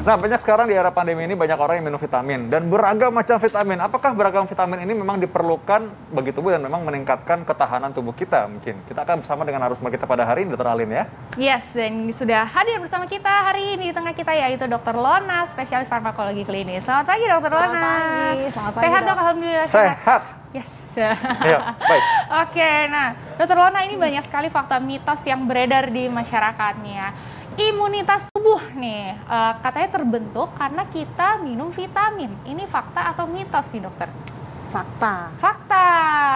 Nah, banyak sekarang di era pandemi ini banyak orang yang minum vitamin dan beragam macam vitamin. Apakah beragam vitamin ini memang diperlukan bagi tubuh dan memang meningkatkan ketahanan tubuh kita mungkin? Kita akan bersama dengan narasumber kita pada hari ini, Dr. Alin ya. Yes, dan sudah hadir bersama kita hari ini di tengah kita yaitu Dr. Lona, spesialis farmakologi klinis. Selamat pagi Dr. Lona. Selamat pagi. Sehat dok, alhamdulillah. Sehat. Yes. Ya, baik. Oke, nah Dr. Lona, ini banyak sekali fakta mitos yang beredar di masyarakatnya. Imunitas tubuh nih, katanya terbentuk karena kita minum vitamin. Ini fakta atau mitos sih dokter? Fakta. Fakta.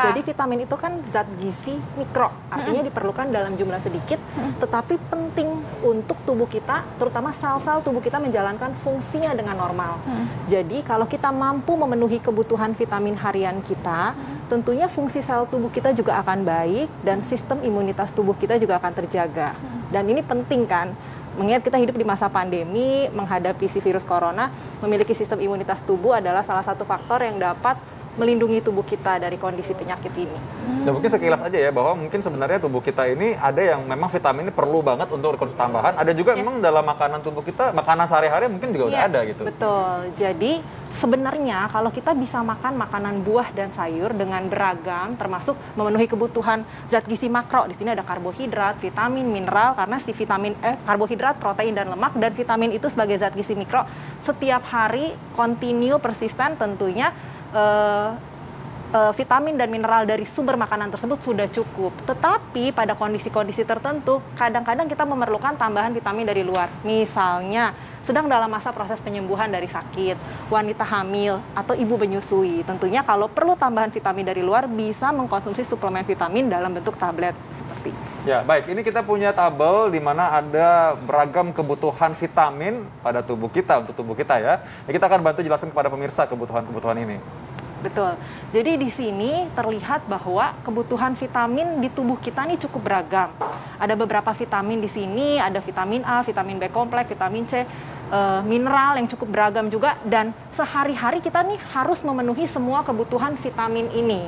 Jadi vitamin itu kan zat gizi mikro, artinya diperlukan dalam jumlah sedikit, tetapi penting untuk tubuh kita, terutama sel-sel tubuh kita menjalankan fungsinya dengan normal. Jadi kalau kita mampu memenuhi kebutuhan vitamin harian kita, tentunya fungsi sel tubuh kita juga akan baik dan sistem imunitas tubuh kita juga akan terjaga. Dan ini penting kan, mengingat kita hidup di masa pandemi, menghadapi si virus corona, memiliki sistem imunitas tubuh adalah salah satu faktor yang dapat melindungi tubuh kita dari kondisi penyakit ini. Ya mungkin sekilas aja ya, bahwa mungkin sebenarnya tubuh kita ini ada yang memang vitamin ini perlu banget untuk konsumsi tambahan. Ada juga memang dalam makanan tubuh kita, makanan sehari-hari mungkin juga udah ada gitu. Betul. Jadi sebenarnya kalau kita bisa makan makanan buah dan sayur dengan beragam, termasuk memenuhi kebutuhan zat gizi makro. Di sini ada karbohidrat, vitamin, mineral, karena si vitamin karbohidrat, protein dan lemak, dan vitamin itu sebagai zat gizi mikro setiap hari kontinu persisten tentunya. Vitamin dan mineral dari sumber makanan tersebut sudah cukup. Tetapi pada kondisi-kondisi tertentu, kadang-kadang kita memerlukan tambahan vitamin dari luar. Misalnya, sedang dalam masa proses penyembuhan dari sakit, wanita hamil, atau ibu menyusui. Tentunya kalau perlu tambahan vitamin dari luar, bisa mengkonsumsi suplemen vitamin dalam bentuk tablet seperti ini. Ya, baik. Ini kita punya tabel di mana ada beragam kebutuhan vitamin pada tubuh kita, untuk tubuh kita ya. Kita akan bantu jelaskan kepada pemirsa kebutuhan-kebutuhan ini. Betul. Jadi di sini terlihat bahwa kebutuhan vitamin di tubuh kita ini cukup beragam. Ada beberapa vitamin di sini, ada vitamin A, vitamin B kompleks, vitamin C, mineral yang cukup beragam juga. Dan sehari-hari kita nih harus memenuhi semua kebutuhan vitamin ini.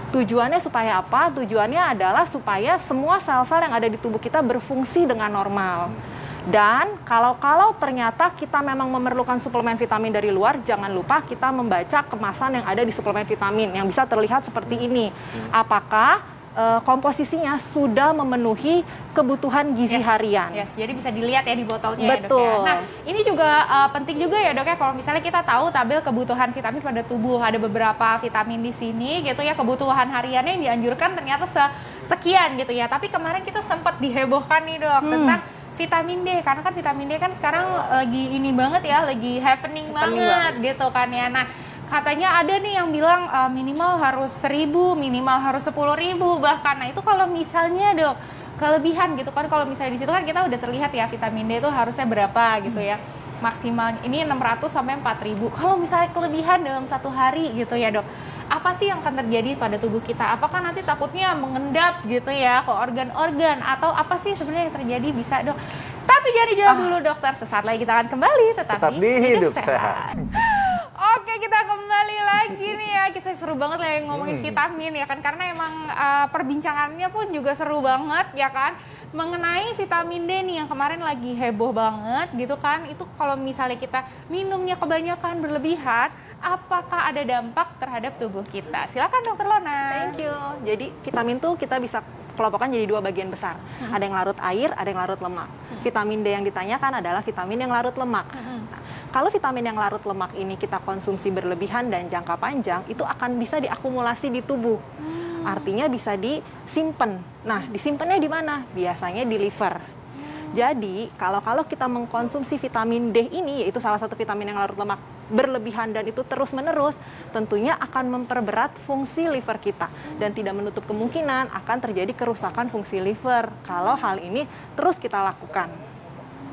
Tujuannya supaya apa? Tujuannya adalah supaya semua sel-sel yang ada di tubuh kita berfungsi dengan normal. Dan kalau ternyata kita memang memerlukan suplemen vitamin dari luar, jangan lupa kita membaca kemasan yang ada di suplemen vitamin yang bisa terlihat seperti ini. Apakah komposisinya sudah memenuhi kebutuhan gizi harian? Yes, jadi bisa dilihat ya di botolnya. Betul. Ya, dok ya. Nah, ini juga penting juga ya dok ya, kalau misalnya kita tahu tabel kebutuhan vitamin pada tubuh, ada beberapa vitamin di sini gitu ya, kebutuhan hariannya yang dianjurkan ternyata sekian gitu ya. Tapi kemarin kita sempat dihebohkan nih dok tentang vitamin D, karena kan vitamin D kan sekarang lagi ini banget ya, lagi happening banget gitu kan ya. Nah, katanya ada nih yang bilang minimal harus 1.000, minimal harus 10.000 bahkan. Nah, itu kalau misalnya dok kelebihan gitu kan, kalau misalnya di situ kan kita udah terlihat ya vitamin D itu harusnya berapa gitu ya. Maksimal ini 600 sampai 4.000. Kalau misalnya kelebihan dalam satu hari gitu ya dok, apa sih yang akan terjadi pada tubuh kita? Apakah nanti takutnya mengendap gitu ya ke organ-organ, atau apa sih sebenarnya yang terjadi bisa dok? Tapi jangan dijawab dulu dokter, sesaat lagi kita akan kembali tetap di Hidup Sehat. Oke, kita kembali lagi nih ya. Kita seru banget lah ngomongin vitamin ya kan, karena emang perbincangannya pun juga seru banget ya kan. Mengenai vitamin D nih yang kemarin lagi heboh banget gitu kan, itu kalau misalnya kita minumnya kebanyakan berlebihan, apakah ada dampak terhadap tubuh kita? Silakan dokter Lona. Thank you. Jadi vitamin tuh kita bisa kelompokkan jadi dua bagian besar. Ada yang larut air, ada yang larut lemak. Vitamin D yang ditanyakan adalah vitamin yang larut lemak. Nah, kalau vitamin yang larut lemak ini kita konsumsi berlebihan dan jangka panjang, itu akan bisa diakumulasi di tubuh. Artinya bisa disimpan. Nah, disimpannya di mana? Biasanya di liver. Jadi, kalau kita mengkonsumsi vitamin D ini, yaitu salah satu vitamin yang larut lemak berlebihan dan itu terus-menerus, tentunya akan memperberat fungsi liver kita. Dan tidak menutup kemungkinan akan terjadi kerusakan fungsi liver kalau hal ini terus kita lakukan.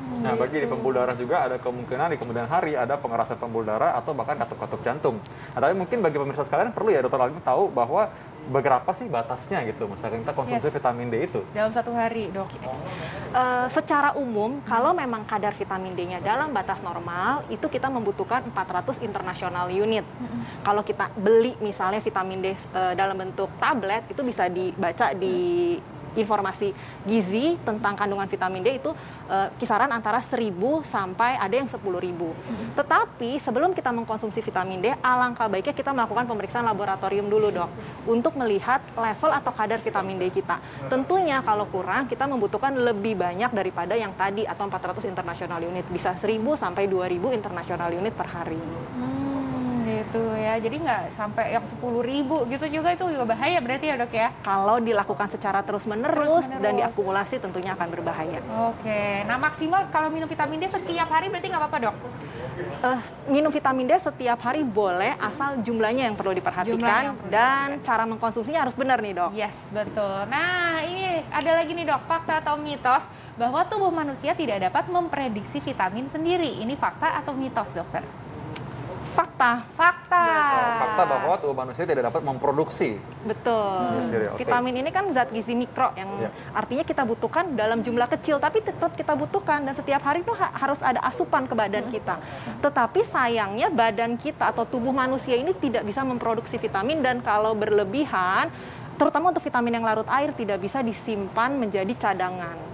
Nah, bagi di pembuluh darah juga ada kemungkinan di kemudian hari ada pengerasan pembuluh darah atau bahkan katup-katup jantung. Nah, tapi mungkin bagi pemirsa sekalian perlu ya dokter Alin tahu bahwa berapa sih batasnya gitu, misalkan kita konsumsi vitamin D itu dalam satu hari dok. Secara umum, kalau memang kadar vitamin D-nya dalam batas normal, itu kita membutuhkan 400 international unit. Kalau kita beli misalnya vitamin D dalam bentuk tablet, itu bisa dibaca di informasi gizi tentang kandungan vitamin D itu kisaran antara 1.000 sampai ada yang 10.000. Tetapi sebelum kita mengkonsumsi vitamin D, alangkah baiknya kita melakukan pemeriksaan laboratorium dulu, Dok, untuk melihat level atau kadar vitamin D kita. Tentunya kalau kurang, kita membutuhkan lebih banyak daripada yang tadi atau 400 international unit, bisa 1.000 sampai 2.000 international unit per hari. Gitu ya, jadi nggak sampai yang 10.000 gitu juga, itu juga bahaya berarti ya, Dok ya? Kalau dilakukan secara terus-menerus dan diakumulasi tentunya akan berbahaya. Oke, nah maksimal kalau minum vitamin D setiap hari berarti nggak apa-apa, Dok? Minum vitamin D setiap hari boleh, asal jumlahnya yang perlu diperhatikan dan cara mengkonsumsinya harus benar nih, Dok. Yes, betul. Nah, ini ada lagi nih, Dok, fakta atau mitos bahwa tubuh manusia tidak dapat memprediksi vitamin sendiri. Ini fakta atau mitos, dokter? Fakta. Fakta bahwa tubuh manusia tidak dapat memproduksi. Betul. Okay. Vitamin ini kan zat gizi mikro yang artinya kita butuhkan dalam jumlah kecil, tapi tetap kita butuhkan dan setiap hari itu harus ada asupan ke badan kita. Tetapi sayangnya badan kita atau tubuh manusia ini tidak bisa memproduksi vitamin, dan kalau berlebihan, terutama untuk vitamin yang larut air, tidak bisa disimpan menjadi cadangan.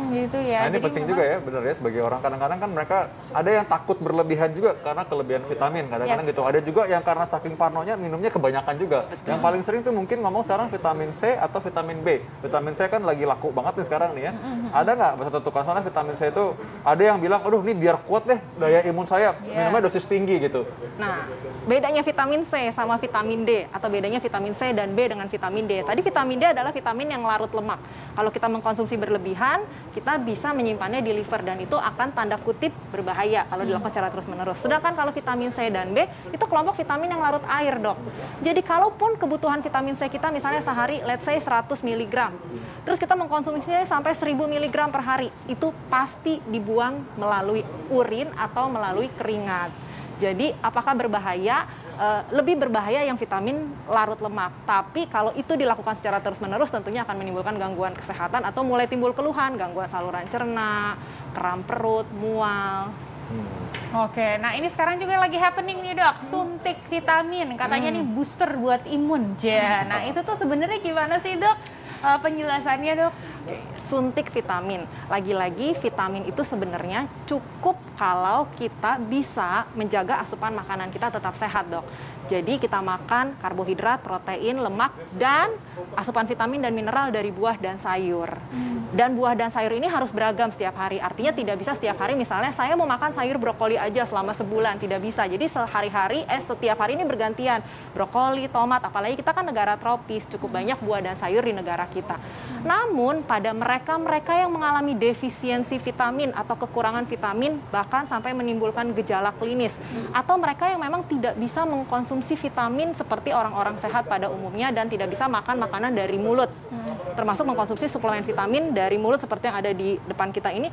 Gitu ya. Nah, ini penting juga ya, benar ya, sebagai orang kadang-kadang kan mereka ada yang takut berlebihan juga karena kelebihan vitamin kadang-kadang gitu. Ada juga yang karena saking parnonya minumnya kebanyakan juga. Yang paling sering tuh mungkin ngomong sekarang vitamin C atau vitamin B. Vitamin C kan lagi laku banget nih sekarang nih ya. Ada nggak satu tukang sana vitamin C itu ada yang bilang, aduh ini biar kuat deh daya imun saya, minumnya dosis tinggi gitu. Nah, bedanya vitamin C sama vitamin D atau bedanya vitamin C dan B dengan vitamin D. Tadi vitamin D adalah vitamin yang larut lemak. Kalau kita mengkonsumsi berlebihan, kita bisa menyimpannya di liver dan itu akan tanda kutip berbahaya kalau dilakukan secara terus-menerus. Sedangkan kalau vitamin C dan B itu kelompok vitamin yang larut air, Dok. Jadi kalaupun kebutuhan vitamin C kita misalnya sehari let's say 100 mg, terus kita mengkonsumsinya sampai 1000 mg per hari, itu pasti dibuang melalui urin atau melalui keringat. Jadi apakah berbahaya? Lebih berbahaya yang vitamin larut lemak. Tapi kalau itu dilakukan secara terus-menerus tentunya akan menimbulkan gangguan kesehatan atau mulai timbul keluhan, gangguan saluran cerna, kram perut, mual. Oke, nah ini sekarang juga lagi happening nih, Dok, suntik vitamin. Katanya nih booster buat imun. Nah itu tuh sebenarnya gimana sih, Dok? Penjelasannya, Dok? Suntik vitamin. Lagi-lagi vitamin itu sebenarnya cukup kalau kita bisa menjaga asupan makanan kita tetap sehat, Dok. Jadi kita makan karbohidrat, protein, lemak, dan asupan vitamin dan mineral dari buah dan sayur. Dan buah dan sayur ini harus beragam setiap hari. Artinya tidak bisa setiap hari misalnya saya mau makan sayur brokoli aja selama sebulan. Tidak bisa. Jadi setiap hari ini bergantian. Brokoli, tomat, apalagi kita kan negara tropis. Cukup banyak buah dan sayur di negara kita. Namun pada mereka yang mengalami defisiensi vitamin atau kekurangan vitamin, bahkan sampai menimbulkan gejala klinis. Atau mereka yang memang tidak bisa mengkonsumsi vitamin seperti orang-orang sehat pada umumnya dan tidak bisa makan makanan dari mulut. Termasuk mengkonsumsi suplemen vitamin dari mulut seperti yang ada di depan kita ini,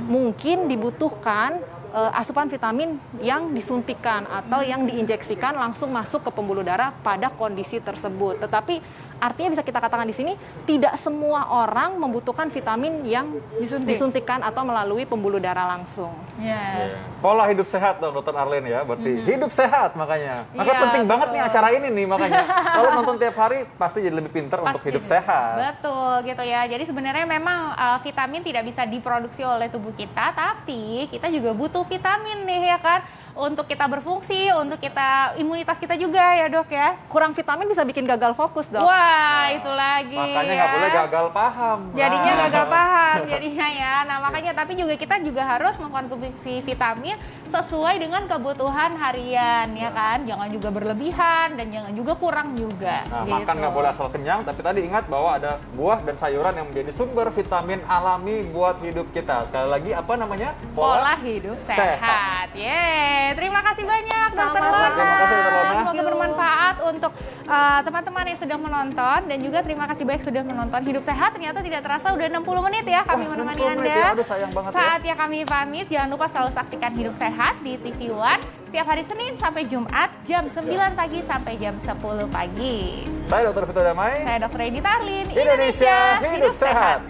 mungkin dibutuhkan asupan vitamin yang disuntikan atau yang diinjeksikan langsung masuk ke pembuluh darah pada kondisi tersebut. Tetapi artinya bisa kita katakan di sini tidak semua orang membutuhkan vitamin yang disuntikan atau melalui pembuluh darah langsung. Yes. Pola hidup sehat dong, Dr. Arlene ya. Berarti hidup sehat makanya. Maka penting banget nih acara ini nih makanya. Kalau nonton tiap hari pasti jadi lebih pintar untuk hidup sehat. Betul gitu ya. Jadi sebenarnya memang vitamin tidak bisa diproduksi oleh tubuh kita, tapi kita juga butuh vitamin nih ya kan, untuk kita berfungsi, untuk kita imunitas kita juga ya, Dok ya. Kurang vitamin bisa bikin gagal fokus, Dok. Wah, itu lagi. Makanya ya. nggak boleh gagal paham. Jadinya gagal paham jadinya ya. Nah, makanya tapi kita juga harus mengkonsumsi vitamin sesuai dengan kebutuhan harian ya kan. Jangan juga berlebihan dan jangan juga kurang juga. Nah, gitu. makan nggak boleh asal kenyang, tapi tadi ingat bahwa ada buah dan sayuran yang menjadi sumber vitamin alami buat hidup kita. Sekali lagi apa namanya? Pola hidup sehat. Yeay. Terima kasih banyak Dr. Lona. Terima kasih Dr. Lona. Semoga bermanfaat untuk teman-teman yang sedang menonton, dan juga terima kasih banyak sudah menonton Hidup Sehat. Ternyata tidak terasa udah 60 menit ya kami menemani Anda. Ya. Aduh, sayang banget Saatnya kami pamit. Jangan lupa selalu saksikan Hidup Sehat di TV One setiap hari Senin sampai Jumat jam 9 pagi sampai jam 10 pagi. Saya Dr. Vito Damai. Saya Dr. Edita Arlin. Indonesia Hidup Sehat.